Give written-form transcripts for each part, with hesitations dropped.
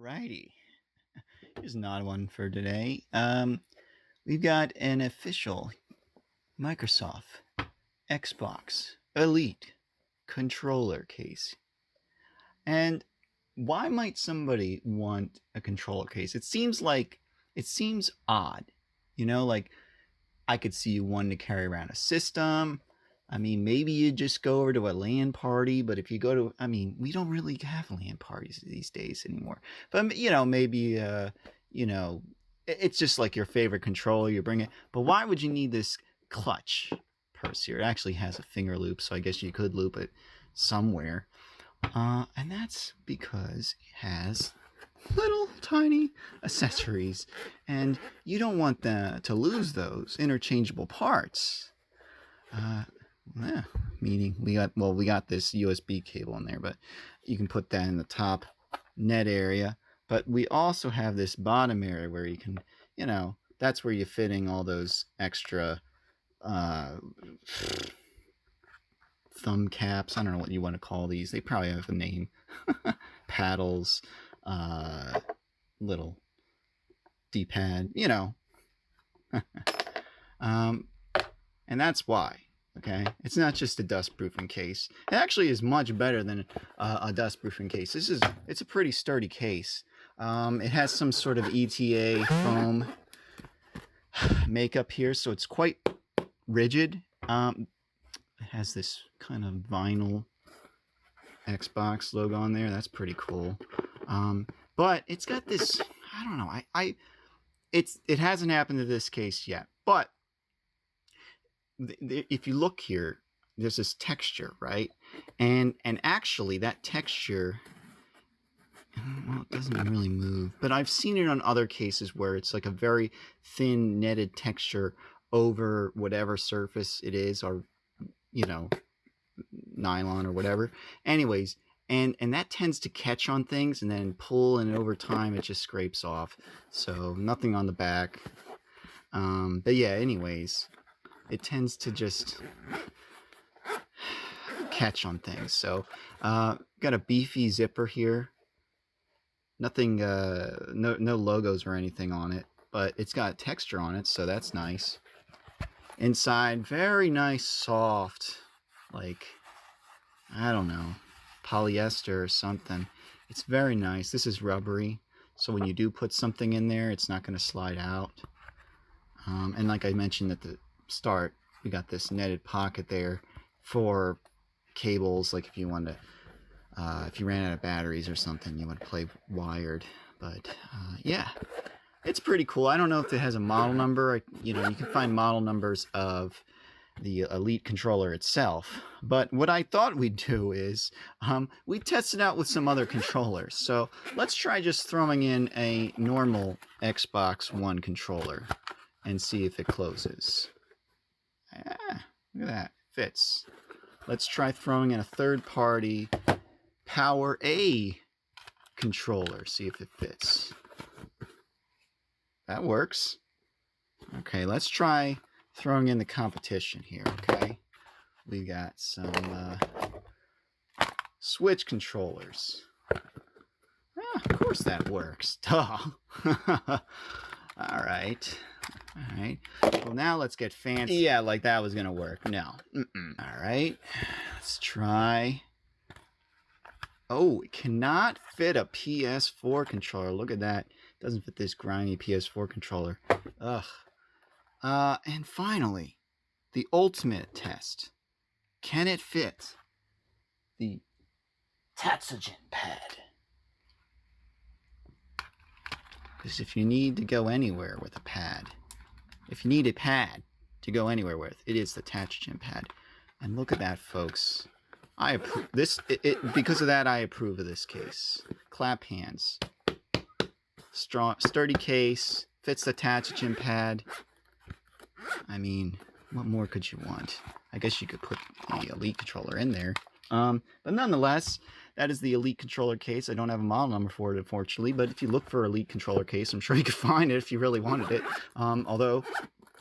Alrighty, here's another one for today. We've got an official Microsoft Xbox Elite controller case. And why might somebody want a controller case? It seems odd, like I could see you wanting to carry around a system. I mean, maybe you just go over to a LAN party, but if you go to, we don't really have LAN parties these days anymore. But, maybe, it's just like your favorite controller, you bring it. But why would you need this clutch purse here? It actually has a finger loop, so I guess you could loop it somewhere. And that's because it has little tiny accessories, and you don't want to lose those interchangeable parts. Yeah, meaning we got this USB cable in there, but you can put that in the top net area. But we also have this bottom area where you can, that's where you're fitting all those extra thumb caps. I don't know what you want to call these. They probably have a name. Paddles, little D-pad, and that's why. Okay, it's not just a dust-proofing case. It actually is much better than a dust-proofing case. It's a pretty sturdy case. It has some sort of ETA foam makeup here, so it's quite rigid. It has this kind of vinyl Xbox logo on there. That's pretty cool. But it's got this, I don't know. It hasn't happened to this case yet, but if you look here, there's this texture, right? And actually that texture, well, it doesn't really move, but I've seen it on other cases where it's like a very thin netted texture over whatever surface it is, or nylon or whatever. Anyways, and that tends to catch on things and then pull, and over time it just scrapes off. So nothing on the back. But yeah, anyways, it tends to just catch on things. So got a beefy zipper here. Nothing, no logos or anything on it, but it's got texture on it, so that's nice. Inside, very nice, soft, like, I don't know, polyester or something. It's very nice. This is rubbery, so when you do put something in there, it's not going to slide out. And like I mentioned at the start, we got this netted pocket there for cables, like if you wanted to, if you ran out of batteries or something, you would play wired. But yeah, it's pretty cool. I don't know if it has a model number. You can find model numbers of the Elite controller itself. But what I thought we'd do is we test it out with some other controllers. So let's try just throwing in a normal Xbox One controller and see if it closes. Ah, look at that. Fits. Let's try throwing in a third-party Power A controller. See if it fits. That works. Okay, let's try throwing in the competition here, okay? We got some Switch controllers. Ah, of course that works. Duh. All right. Well, now let's get fancy. Yeah, like that was gonna work. No. All right. Let's try. Oh, it cannot fit a PS4 controller. Look at that. It doesn't fit this grimy PS4 controller. Ugh. And finally, the ultimate test. Can it fit the Tatsugen pad? Because if you need to go anywhere with a pad, if you need a pad to go anywhere with, it is the Tatsugen pad. And look at that, folks. I approve this. Because of that, I approve of this case. Clap hands. Strong, sturdy case. Fits the Tatsugen pad. I mean, what more could you want? I guess you could put the Elite controller in there. But nonetheless, that is the Elite controller case. I don't have a model number for it, unfortunately, but if you look for Elite controller case, I'm sure you could find it if you really wanted it. Although,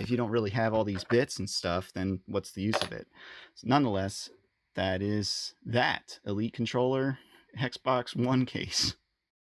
if you don't really have all these bits and stuff, then what's the use of it? So nonetheless, that is that Elite controller Xbox One case.